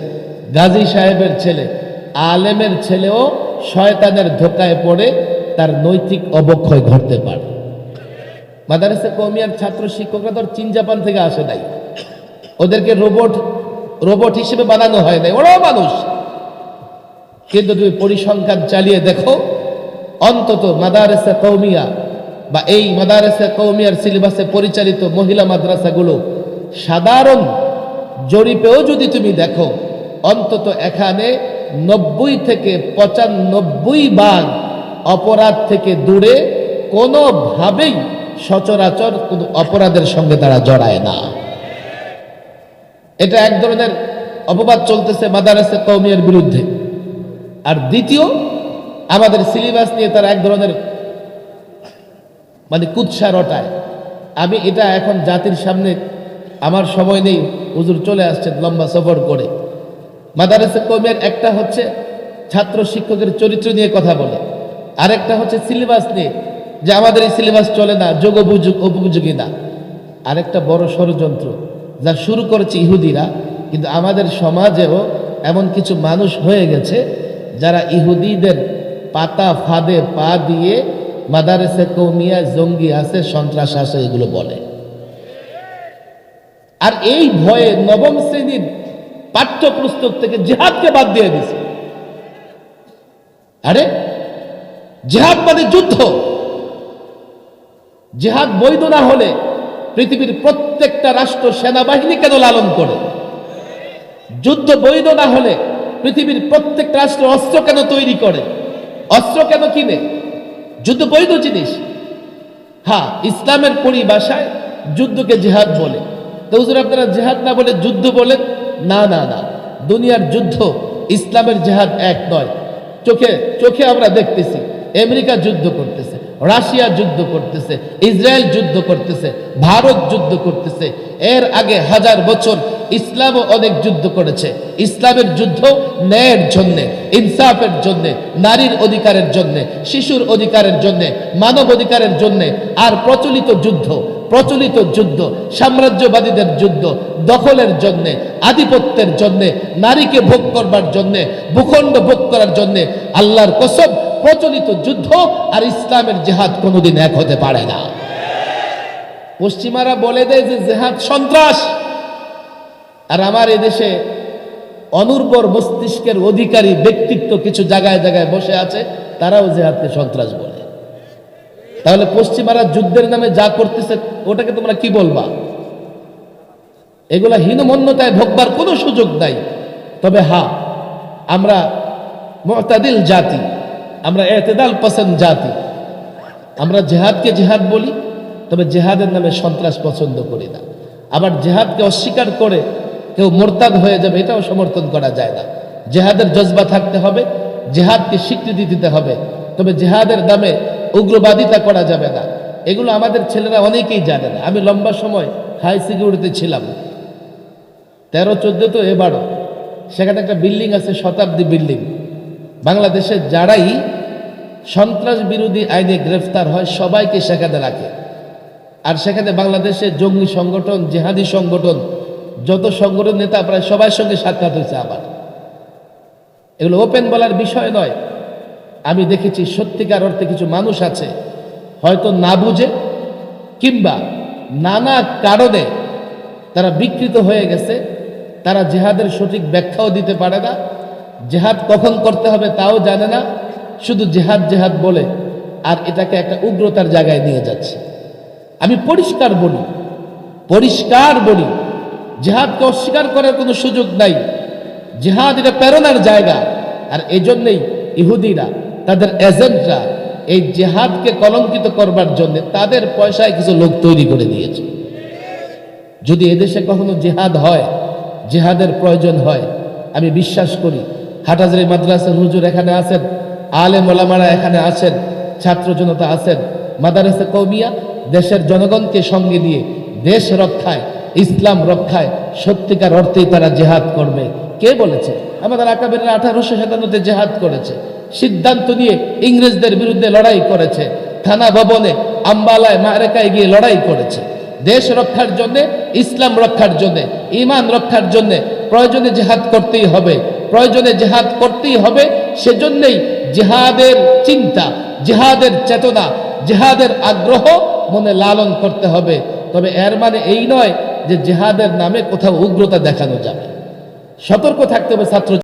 গাজী সাহেবের ছেলে, আলেমের ছেলেও শয়তানের ধোকায় পড়ে তার নৈতিক অবক্ষয় ঘটতে পারে। মাদ্রাসা কওমিয়ার ছাত্র শিক্ষকরা তো চীন জাপান থেকে আসে নাই, ওদেরকে রোবট হিসেবে বানানো হয় নাই, ওরাও মানুষ। কিন্তু তুমি পরিসংখ্যান চালিয়ে দেখো, অন্তত মাদারেসা কওমিয়া বা এই মাদারেসা কওমিয়ার সিলেবাসে পরিচালিত মহিলা মাদ্রাসাগুলো সাধারণ জরিপেও যদি তুমি দেখো, অন্তত এখানে 90 থেকে 95% অপরাধ থেকে দূরে কোনোভাবেই সচরাচর কোনো অপরাধের সঙ্গে তারা জড়ায় না। এটা এক ধরনের অপবাদ চলতেছে মাদারেসা কওমিয়ার বিরুদ্ধে। আর দ্বিতীয়, আমাদের সিলেবাস নিয়ে তারা এক ধরনের কুৎসা রটায়। আমি এটা এখন জাতির সামনে, আমার সময় নেই, হুজুর চলে আসছেন লম্বা সফর করে। মাদারেসা কওমিয়ার একটা হচ্ছে ছাত্র শিক্ষকের চরিত্র নিয়ে কথা বলে, আরেকটা হচ্ছে সিলেবাস নিয়ে, যে আমাদের এই সিলেবাস চলে না, যোগ উপযোগী না। আরেকটা বড় ষড়যন্ত্র যা শুরু করেছে ইহুদিরা, কিন্তু আমাদের সমাজেও এমন কিছু মানুষ হয়ে গেছে যারা ইহুদিদের পাতা ফাঁদে পা দিয়ে মাদারেসা কওমিয়া জঙ্গি আছে, সন্ত্রাস আছে, এগুলো বলে। আর এই ভয়ে নবম শ্রেণীর পাঠ্যপুস্তক থেকে জিহাদকে বাদ দিয়ে দিছে। আরে জিহাদ মানে যুদ্ধ। জিহাদ বৈধ না হলে পৃথিবীর প্রত্যেকটা রাষ্ট্র সেনাবাহিনী কেন লালন করে? যুদ্ধ বৈধ না হলে পৃথিবীর প্রত্যেকটা রাষ্ট্র অস্ত্র কেন তৈরি করে, অস্ত্র কেন কিনে? যুদ্ধ বৈধ জিনিস। হ্যাঁ, ইসলামের পরিভাষায় যুদ্ধকে জিহাদ বলে। তো হুজুর আপনারা জিহাদ না বলে যুদ্ধ বলেন? না না না, দুনিয়ার যুদ্ধ ইসলামের জিহাদ এক নয়। চোখে চোখে আমরা দেখতেছি, আমেরিকা যুদ্ধ করতেছে, রাশিয়া যুদ্ধ করতেছে, ইসরায়েল যুদ্ধ করতেছে, ভারত যুদ্ধ করতেছে। এর আগে 1000 বছর ইসলামও অনেক যুদ্ধ করেছে। ইসলামের যুদ্ধ ন্যায়ের জন্যে, ইনসাফের জন্যে, নারীর অধিকারের জন্যে, শিশুর অধিকারের জন্যে, মানব অধিকারের জন্যে। আর প্রচলিত যুদ্ধ সাম্রাজ্যবাদীদের যুদ্ধ, দখলের জন্যে, আধিপত্যের জন্যে, নারীকে ভোগ করবার জন্যে, ভূখণ্ড ভোগ করার জন্যে। আল্লাহর কসম, প্রচলিত যুদ্ধ আর ইসলামের জিহাদ কোনোদিন এক হতে পারে না। পশ্চিমারা বলে দেয় যে জিহাদ সন্ত্রাস, আর আমার এদেশে অনুর্বর মস্তিষ্কের অধিকারী ব্যক্তিত্ব কিছু জায়গায় জায়গায় বসে আছে, তারাও জিহাদকে সন্ত্রাস বলে। তাহলে পশ্চিমারা যুদ্ধের নামে যা করতেছে ওটাকে তোমরা কি বলবা? এগুলা হীনমন্যতায় ভোগবার কোনো সুযোগ নাই। তবে হ্যাঁ, আমরা মুতাদিল জাতি, আমরা এতেদাল পছন্দ জাতি। আমরা জিহাদকে জিহাদ বলি, তবে জিহাদের নামে সন্ত্রাস পছন্দ করি না। আবার জিহাদকে অস্বীকার করে কেউ মোরতাদ হয়ে যাবে, এটাও সমর্থন করা যায় না। জিহাদের জজবা থাকতে হবে, জিহাদকে স্বীকৃতি দিতে হবে, তবে জিহাদের নামে উগ্রবাদিতা করা যাবে না। এগুলো আমাদের ছেলেরা অনেকেই জানে না। আমি লম্বা সময় হাই সিকিউরিটিতে ছিলাম, 13-14 তো এবারও। সেখানে একটা বিল্ডিং আছে, শতাব্দী বিল্ডিং। বাংলাদেশে যারাই সন্ত্রাস বিরোধী আইনে গ্রেফতার হয় সবাইকে সেখানে রাখে। আর সেখানে বাংলাদেশের জঙ্গি সংগঠন, জিহাদি সংগঠন, যত সংগঠন নেতা প্রায় সবার সঙ্গে সাক্ষাৎ হয়েছে আমার। এগুলো ওপেন বলার বিষয় নয়। আমি দেখেছি সত্যিকার অর্থে কিছু মানুষ আছে হয়তো না বুঝে কিংবা নানা কারণে তারা বিকৃত হয়ে গেছে। তারা জিহাদের সঠিক ব্যাখ্যাও দিতে পারে না, জিহাদ কখন করতে হবে তাও জানে না, শুধু জিহাদ জিহাদ বলে আর এটাকে একটা উগ্রতার জায়গায় নিয়ে যাচ্ছে। আমি পরিষ্কার বলি, জিহাদকে অস্বীকার করার কোনো সুযোগ নাই। জিহাদ এটা প্রেরণার জায়গা। আর এজন্যই ইহুদিরা, তাদের এজেন্টরা এই জেহাদকে কলঙ্কিত করবার জন্য তাদের পয়সায় কিছু লোক তৈরি করে দিয়েছে। যদি এদেশে কখনো জেহাদ হয়, জেহাদের প্রয়োজন হয়, আমি বিশ্বাস করি হাটহাজারী মাদ্রাসার হুজুর এখানে আছেন, আলেম ওলামারা এখানে আছেন, ছাত্র জনতা আছেন, মাদারসা কওমিয়া দেশের জনগণকে সঙ্গে নিয়ে দেশ রক্ষায়, ইসলাম রক্ষায় সত্যিকার অর্থেই তারা জেহাদ করবে। কে বলেছে? আমাদের আকাবেররা 1857-তে জেহাদ করেছে, সিদ্ধান্ত নিয়ে ইংরেজদের বিরুদ্ধে লড়াই করেছে, থানা ভবনে, আম্বালায়, মারেকায় গিয়ে লড়াই করেছে। দেশ রক্ষার জন্যে, ইসলাম রক্ষার জন্যে, ঈমান রক্ষার জন্যে প্রয়োজনে জেহাদ করতেই হবে, প্রয়োজনে জেহাদ করতেই হবে। সেজন্যই জেহাদের চিন্তা, জেহাদের চেতনা, জেহাদের আগ্রহ মনে লালন করতে হবে। তবে এর মানে এই নয় যে জেহাদের নামে কোথাও উগ্রতা দেখানো যাবে। সতর্ক থাকতে হবে ছাত্র